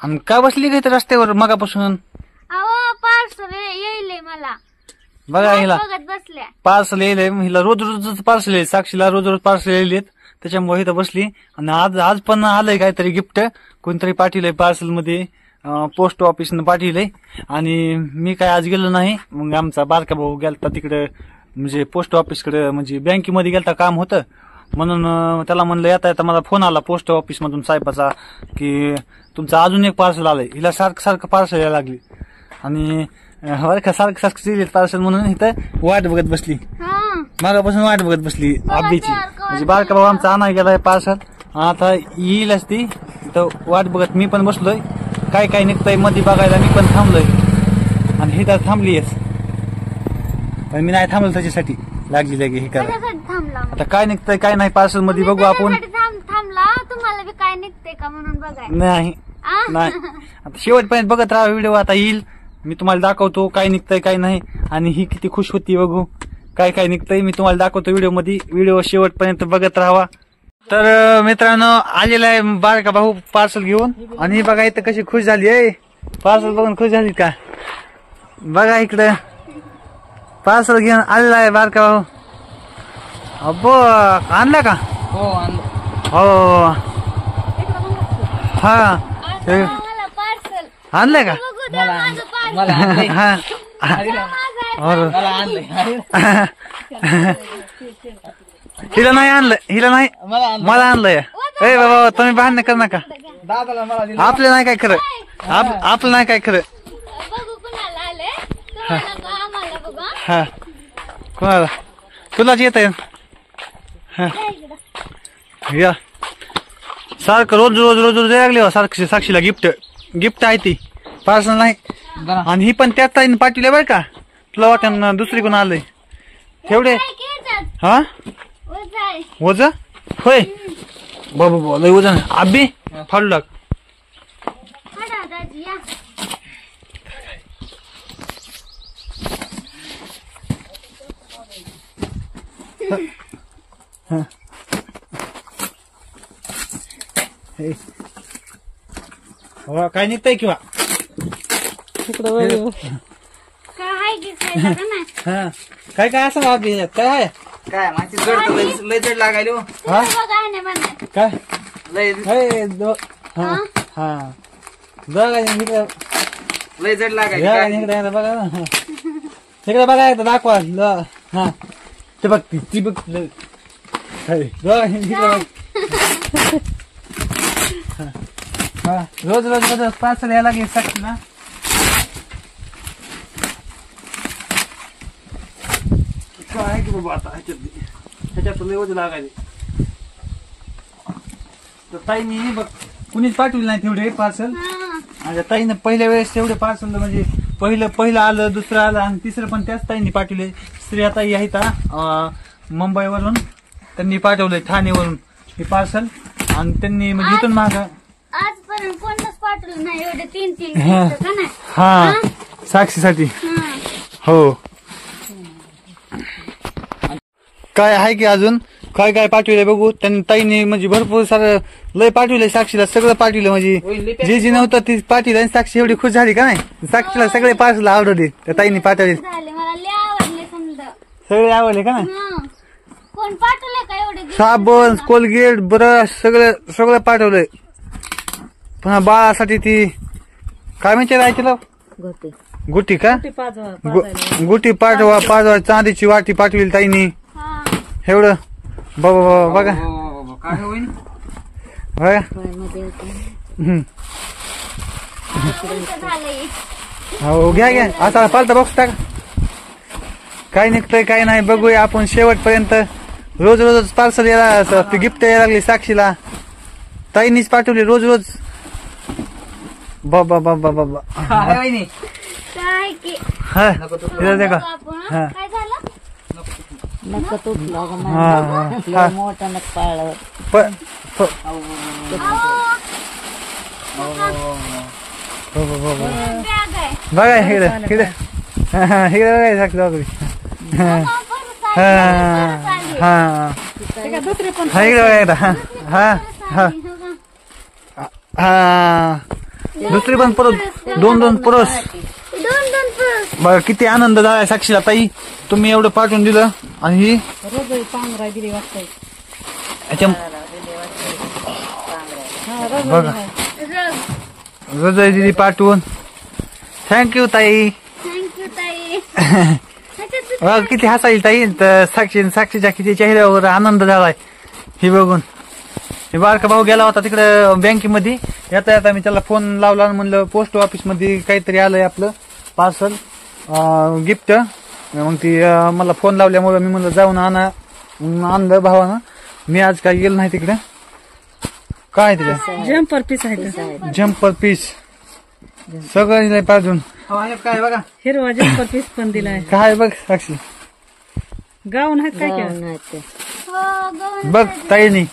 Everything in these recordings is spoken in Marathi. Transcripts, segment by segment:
आणि का बसली का रस्त्यावर मगापासून? अहो पार्सल येईल मला. बघा हिला बघत बसल्या. पार्सल येईल हिला रोज रोज पार्सल येईल. साक्षीला रोज रोज पार्सल येईल त्याच्यामुळे इथं बसली. आणि आज पण आलंय काहीतरी गिफ्ट कोणतरी पाठवलंय पार्सल मध्ये. पोस्ट ऑफिसनं पाठवलंय आणि मी काय आज गेलो नाही. मग आमचा बारका भाऊ गेलता तिकडे म्हणजे पोस्ट ऑफिसकडे म्हणजे बँकेमध्ये गेलता काम होतं म्हणून त्याला म्हणलं येता मला फोन आला पोस्ट ऑफिस मधून साहेबाचा की तुमचं अजून एक पार्सल आलंय. हिला सारखं पार्सल यायला लागली आणि सारखं पार्सल म्हणून इथं वाट बघत बसली. मागापासून वाट बघत बसली आब्बीची. म्हणजे बारका भाऊ आमचा आणाय गेलाय पार्सल आता येईलच ती. तर वाट बघत मी पण बसलोय काय निघतंय मध्ये बघायला. मी पण थांबलोय आणि ही तर थांबलीयच पण मी नाही थांबलो त्याच्यासाठी लागली लगे हे करा. आता काय निघतंय काय नाही पार्सल मध्ये बघू आपण. थांबला तुम्हाला बी काय निघतंय का म्हणून बघाय. नाही आता शेवटपर्यंत बघत राहा व्हिडिओ. आता येईल मी तुम्हाला दाखवतो काय निघतंय काय नाही आणि ही किती खुश होती बघू. काय निघतंय मी तुम्हाला दाखवतो व्हिडिओ मध्ये. व्हिडिओ शेवटपर्यंत बघत राहावा. तर मित्रांनो आलेला आहे बारका भाऊ पार्सल घेऊन आणि बघा इथं कशी खुश झाली आहे. पार्सल बघून खुश झाली का? बघा इकडं पार्सल घेऊन आलेला आहे बारका भाऊ. अब्बो आणला का? हो आणलं. हो हा आणलंय का? मला आणलंय. हा मला आणलंय. हिला नाही आणलं. हिला नाही मला आणलंय. ए बाबा तुम्ही भांडण कर नका. दादाला मला दिलं. आपलं नाही काय खरं. आपलं नाही काय खरं. हा कोणाला तुलाच येत आहे. या सारखं रोज रोज लागले सारखं साक्षीला गिफ्ट आहे ती पार्सल नाही. आणि ही पण त्याच ताईने पाठवले बरं का. तुला वाटत दुसरी कोण आलंय तेवढे. हा वज होय बाबा लय वजन आब्बी फाडू लाग. काय निघतंय किंवा काय असं आब्बी काय आहे काय माहिती जड लय जड लागायलो. काय लय लय जड लागायलो. बघा ना तिकडे बघा दाखवा. हा ते बघ ती बघ रोज पार्सल यायला लागेल साक्षी ना. काय की बाबा आता ह्याच्यात लय वजन लागायले. तर ताईने बघ कुणीच पाठवलं नाही तेवढे पार्सल. आणि ताईनं पहिल्या वेळेस तेवढे पार्सल म्हणजे पहिलं आलं दुसरं आलं आणि तिसरं पण त्याच ताईंनी पाठवले. स्त्रिया ताई आहेत मुंबईवरून त्यांनी पाठवलंय ठाणेवरून हे पार्सल. आणि त्यांनी म्हणजे इथून माग आजपर्यंत कोणच पाठवलं नाही एवढे 3 हा साक्षीसाठी. हो काय आहे की अजून काय पाठवलंय बघू. त्यांनी ताईने म्हणजे भरपूर सारं लय पाठवलंय साक्षीला. सगळं पाठवलं म्हणजे जे नव्हतं ती पाठवलं. आणि साक्षी एवढी खुश झाली का नाही. साक्षीला सगळे पार्सल आवडले त्या ताईने पाठवले. सगळे आवडले का नाही. साबण कोलगेट ब्रश सगळं पाठवलंय. पुन्हा बाळासाठी ती काय म्हणते राहायची गुटी का गुटी पाठवा चांदीची वाटी पाठवली ताईनी. एवढं बाबा बघा काय होईल बघा. हो घ्या आता पालता बॉक्स टाका. काय निघतंय काय नाही बघूया आपण शेवटपर्यंत. रोज पार्सल यायला गिफ्ट यायला लागली साक्षीला. ताईनीच पाठवली रोज बाबा बाबा बाबा. हा देखा बघा इकडे बघाय साक्षी. हा इकडे बघा. हा दुसरी पण परत दोन पुरस. बघा किती आनंद झालाय साक्षीला ताई, तुम्ही एवढं पाठवून दिलं. आणि ही बघा रजय दिली पाठवून. थँक्यू ताई. थँक्यू ताई. बघा किती हसाईल ताई. तर साक्षीच्या किती चेहऱ्यावर आनंद झालाय हे बघून. हे बारका भाऊ गेला होता तिकडे बँकेमध्ये, येता येता मी त्याला फोन लावला आणि म्हणलं पोस्ट ऑफिस मध्ये काहीतरी आलंय आपलं पार्सल गिफ्ट. मग ती मला फोन लावल्यामुळे मी म्हणलं जाऊन आणलं भावानं. मी आज काही गेलो नाही तिकडे. काय तिकडे जम्पर पीस आहे. जम्पर पीस सगळं दिलंय पाजून. काय बघा हिरवा जम्पर पीस पण दिलाय. काय बघ साक्षी गाऊन आहेत काय काय हो गवन बघ ताईनी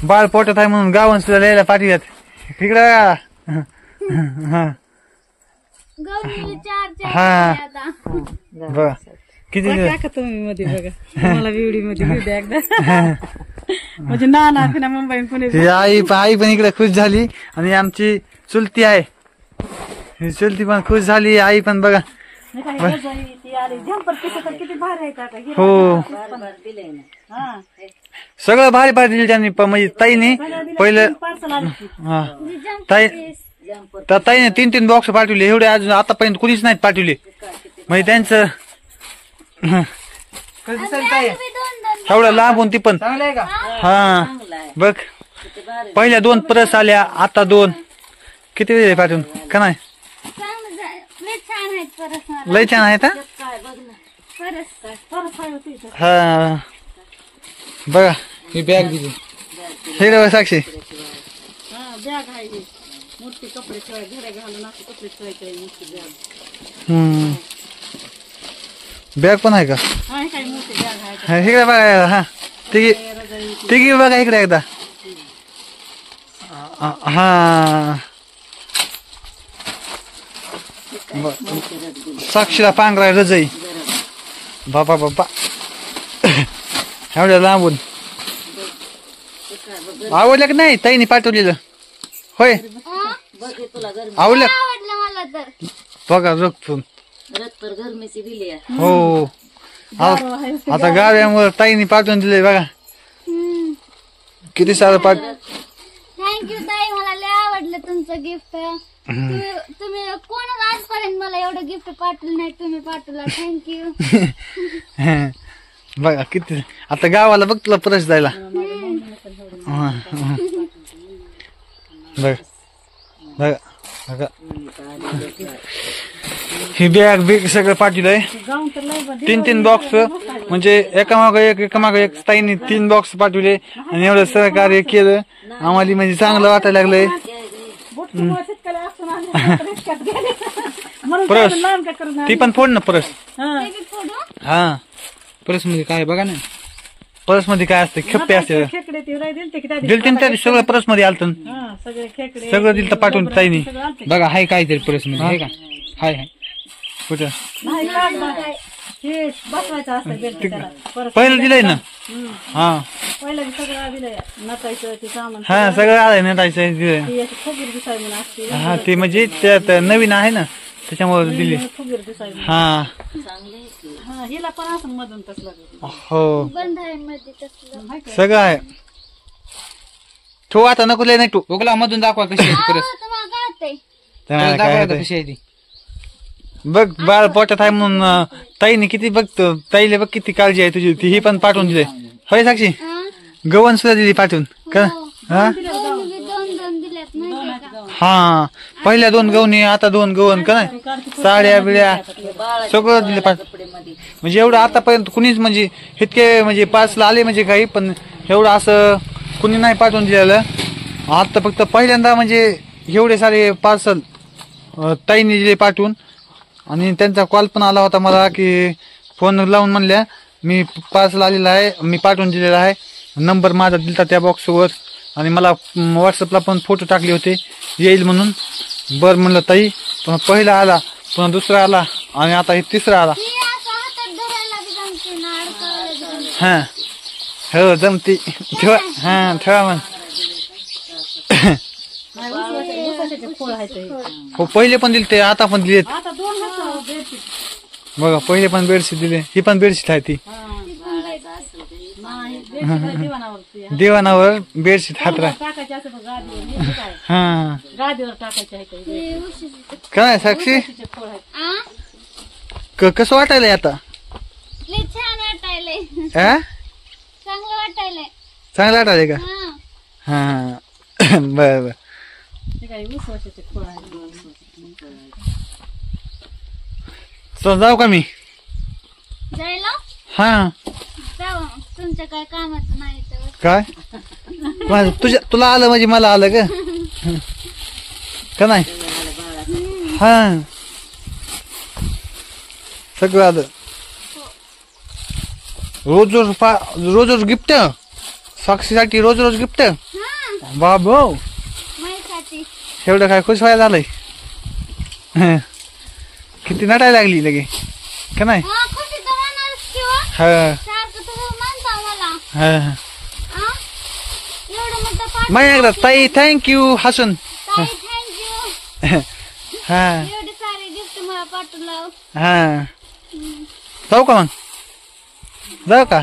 बाळ पोटात आहे म्हणून गावन सुद्धा लिहायला पाठवल्यात इकडं. गवनीला चार हा. आता. बघा किती टाका तुम्ही मध्ये बघा. मला विवडी मध्ये घेऊ द्या एकदा. म्हणजे ना फिना मुंबई पुणे. ती आई पण इकडे खुश झाली आणि आमची चुलती आहे ही चुलती पण खुश झाली. आई पण बघा जम्पर पीस तर किती भारी आहे. हो सगळं भारी भारी दिली त्यांनी. म्हणजे ताईने पहिलं पार्सल आलं. हा ताईने 3 बॉक्स पाठवले. एवढे अजून आतापर्यंत कुणीच नाहीत पाठवले. म्हणजे त्यांचं एवढं लांबून ती पण. चांगलं आहे का? हा बघ पहिल्या 2 परस आल्या, आता 2. किती वेळ पाठवून का नाही. लय छान आहेत परत मला. लय छान आहेत हा. बघा ही बॅग दिली हे साक्षी. बॅग आहे मोठी कपडे ठेवाय घड्या घालून असे कपडे ठेवायचे मोठी हम्म बॅग पण आहे का. आहे काय मोठी बॅग आहे. इकडे बघा. हा तिघी बघा इकडे एकदा. हा साक्षीला पांघरा रजई. बाबा एवढ्या लांबून आवडलं की नाही ताईने पाठवलेलं. होय आवडलं. आवडलं मला तर. बघा रक्तून हो. आता गाव्यामुळे ताईने पाठवून दिले बघा किती सारं थँक्यू ताई, मला लय आवडलं तुमचं गिफ्ट. तुम्ही कोणच आजपर्यंत मला एवढं गिफ्ट पाठवलं नाही, तुम्ही पाठवलं. थँक्यू. बघा किती. आता गावाला बघ तुला परत जायला. बघा बघा बघा ही बॅग सगळं पाठवलंय. 3 बॉक्स म्हणजे एकामाग एक ताईने 3 बॉक्स पाठवले आणि एवढं सहकार्य केलं आम्हाला. म्हणजे चांगलं वाटायला लागलंय. परस ती पण फोड ना परस. हा परस मध्ये काय बघा ना. परस मध्ये काय असते खेपटे असते दिलते सगळं परस मध्ये आलत. सगळं दिलं पाठवून ताईने. बघा हाय काहीतरी परस मध्ये आहे का. हाय कुठं पहिलं दिलंय ना. हा हा सगळं आलंय नटायचं दिलंय. हा ते म्हणजे त्यात नवीन आहे ना त्याच्यामुळे दिली. हा हो सगळं आहे. ठेवू आता नको लय नाही. तू बघला मधून दाखवा कशी आहे ती परत. दाखवा कशी आहे ती. बघ बाळ पोटात आहे म्हणून ताईने किती बघतो. ताईला बघ किती काळजी आहे तुझी. ती ही पण पाठवून दिली. होय साक्षी गवन सुद्धा दिली पाठवून का. हा हा पहिल्या 2 गवणी आता 2 गवन का नाही. साड्या बिड्या सगळं दिले पाठवून. म्हणजे एवढं आतापर्यंत कुणीच म्हणजे इतके म्हणजे पार्सल आले म्हणजे काही पण एवढं असं कुणी नाही पाठवून दिलेलं. आता फक्त पहिल्यांदा म्हणजे एवढे सारे पार्सल ताईने दिले पाठवून. आणि त्यांचा कॉल पण आला होता मला की फोन लावून म्हणल्या मी पार्सल आलेला आहे, मी पाठवून दिलेला आहे. नंबर माझा दिलता त्या बॉक्सवर आणि मला व्हॉट्सअपला पण फोटो टाकले होते येईल म्हणून. बरं म्हणलं ताई. पुन्हा पहिला आला, पुन्हा दुसरा आला आणि आता हे तिसरा आला. हा हो जमती ठेवा. हा ठेवा मग. खोळ आहे ते. हो पहिले पण दिले ते आता पण दिलेत आता 2 हात बेडशीट. बघा पहिले पण बेडशीट दिले ही पण बेडशीट आहे ती नाही बेडशीट आहे दिवाणावरती. दिवाणावर बेडशीट हातरा टाकायची असं बघ गादीवर. हे काय हा गादीवर टाकायची आहे ते. हे उशीचं. काय साक्षी उशीचे खोळ आहेत. कसं वाटायलंय आता लय छान वाटायलंय. हा चांगलं वाटायलंय. चांगलं वाटायलंय का हा हा बर बर ते काय उसाचे खोळ आहेत. चल जाऊ का मी जायला हा जाऊ. तुमच्या काय कामाचं नाही तर. काय तुला आलं म्हणजे मला आलं का नाही हा सगळं आलं रोज रोज गिफ्ट साक्षीसाठी रोज गिफ्ट हा बाबो माझ्यासाठी. एवढं काय खुश व्हायला झालंय किती नटायला लागली लगे का नाही हा खुशी तर होणारच किंवा हा सारखं तुम्ही म्हणता मला. हा हा एवढं मोठं पाठ. मग एकदा ताई थँक्यू हसून ताई थँक्यू. हा एवढे सारे गिफ्ट मला पाठवलं. हा जाऊ का मग जाऊ का